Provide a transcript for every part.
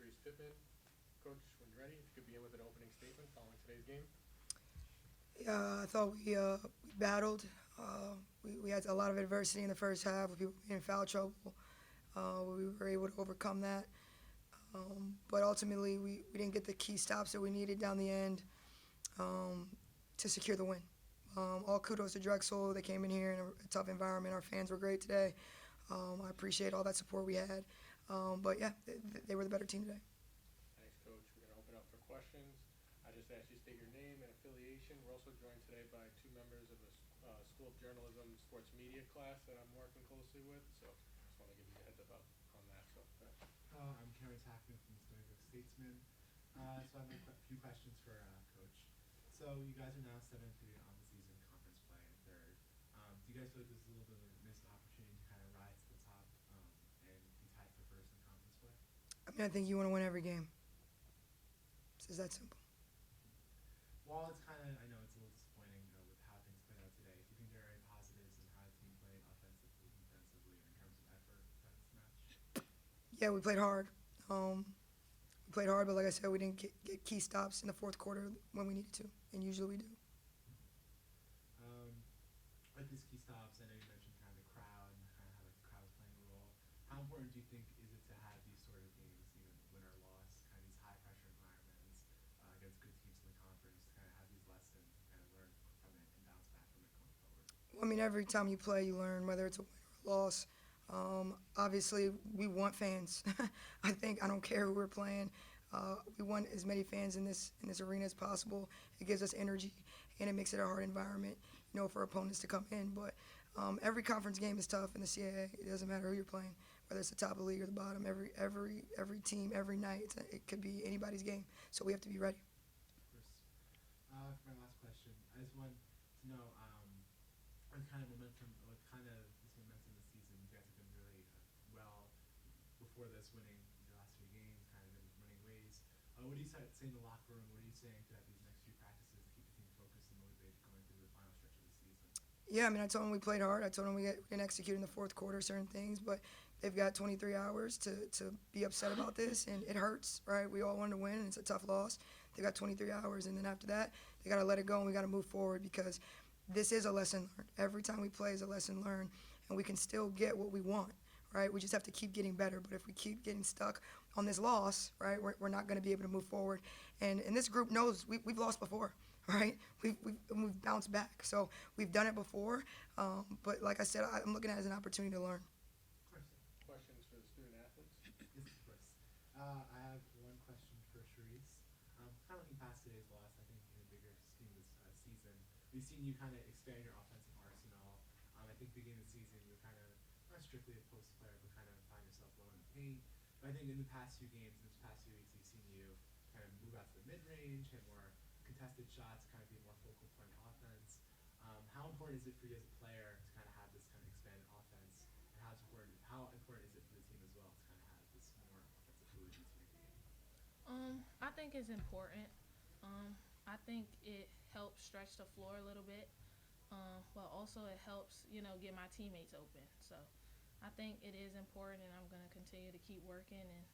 Sherese Pittman. Coach, when you're ready, if you could begin with an opening statement following today's game. Yeah, I thought we battled. We had a lot of adversity in the first half with people in foul trouble. We were able to overcome that. But ultimately, we didn't get the key stops that we needed down the end to secure the win. All kudos to Drexel. They came in here in a tough environment. Our fans were great today. I appreciate all that support we had. But yeah, they were the better team today. Thanks, Coach. We're going to open up for questions. I just asked you to state your name and affiliation. We're also joined today by two members of the School of Journalism Sports Media class that I'm working closely with. So just want to give you a heads up on that. So, I'm Cameron Tackman from the Stony Brook Statesman. So I have a few questions for Coach. So you guys are now 7-3 on the season, conference play in third. Do you guys feel like this is a little bit of a missed opportunity to kind of rise to the top and be tied for first in conference play? I mean, I think you want to win every game. It's just that simple. While it's kind of, I know it's a little disappointing with how things played out today, do you think there are any positives in how the team played offensively, defensively, in terms of effort throughout this match? Yeah, we played hard. But like I said, we didn't get key stops in the fourth quarter when we needed to, and usually we do. Like these key stops, I know you mentioned kind of the crowd and kind of how the crowd was playing a role. How important do you think is it to have these sort of games, even win or loss, kind of these high pressure environments against good teams in the conference, to kind of have these lessons, kind of learn from it and bounce back from it going forward? Well, I mean, every time you play, you learn, whether it's a win or a loss. Obviously, we want fans. I don't care who we're playing. We want as many fans in this arena as possible. It gives us energy, and it makes it a hard environment, for opponents to come in. But every conference game is tough in the CAA. It doesn't matter who you're playing, whether it's the top of the league or the bottom. Every team, every night, it could be anybody's game. So we have to be ready. Of course. For my last question, I just want to know what kind of momentum, this momentum this season. You guys have been really well before this, winning your last three games, kind of in winning ways. What do you say in the locker room? What are you saying throughout these next few practices to keep the team focused and motivated going through the final stretch of the season? Yeah, I mean, I told them we played hard. I told them we didn't execute in the fourth quarter certain things, but they've got 23 hours to be upset about this, and it hurts, right? We all wanted to win, and it's a tough loss. They've got 23 hours, and then after that, they got to let it go, and we got to move forward because this is a lesson learned. Every time we play is a lesson learned, and we can still get what we want, right? We just have to keep getting better, but if we keep getting stuck on this loss, right, we're not going to be able to move forward. And this group knows we've lost before. Right, we've bounced back, so we've done it before. But like I said, I'm looking at it as an opportunity to learn. Questions for the student athletes? Yes, of course. I have one question for Sherese. Kind of looking past today's loss, I think in a bigger scheme this season, we've seen you kind of expand your offensive arsenal. I think beginning of the season, you were kind of not strictly a post player, but kind of find yourself low in the paint. But I think in the past few games, in the past few weeks, we've seen you kind of move out to the mid-range, hit more contested shots, kind of be a more focal point of offense. How important is it for you as a player to kind of have this kind of expanded offense, and how important is it for the team as well to kind of have this more offensive fluidity to your game? I think it's important. I think it helps stretch the floor a little bit, but also it helps, get my teammates open. So I think it is important, and I'm going to continue to keep working and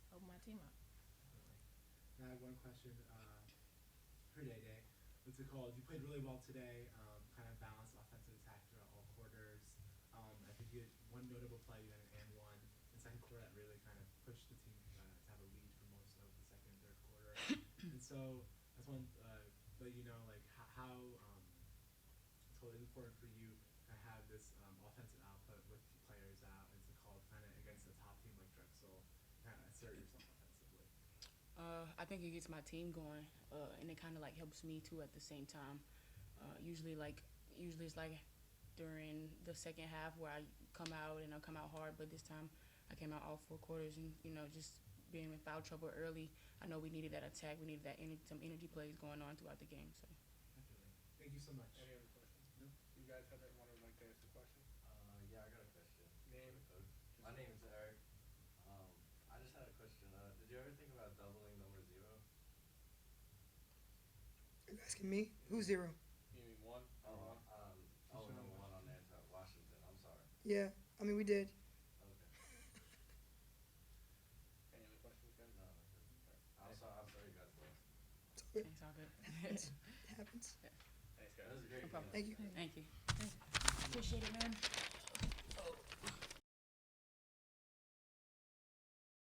help my team out. Now I have one question for Dai Dai. What's it called? You played really well today, kind of balanced offensive attack throughout all quarters. I think you had one notable play, you had an and one in the second quarter that really kind of pushed the team to have a lead for most of the second and third quarter. And so I just want to let you know, like, how it's totally important for you to have this offensive output with players out. It's called kind of against a top team like Drexel, kind of assert yourself offensively. I think it gets my team going, and it kind of like helps me too at the same time. Usually it's like during the second half where I come out and I come out hard, but this time I came out all four quarters and just being in foul trouble early. I know we needed that attack, we needed that some energy plays going on throughout the game. So. Definitely. Thank you so much. Any other questions? No. You guys have anyone who would like to ask a question? Yeah, I got a question. Name? Coach. My name is Eric. I just had a question. Did you ever think about doubling number 0? Are you asking me? Who's zero? You mean one? Oh, number 1 on there to Washington. I'm sorry. Yeah, I mean we did. Okay. Any other questions, guys? No. Yeah. It's all good. Happens. It happens. Thanks, That guys. was a great No problem. game. Thank you. Thank you. Appreciate it, man.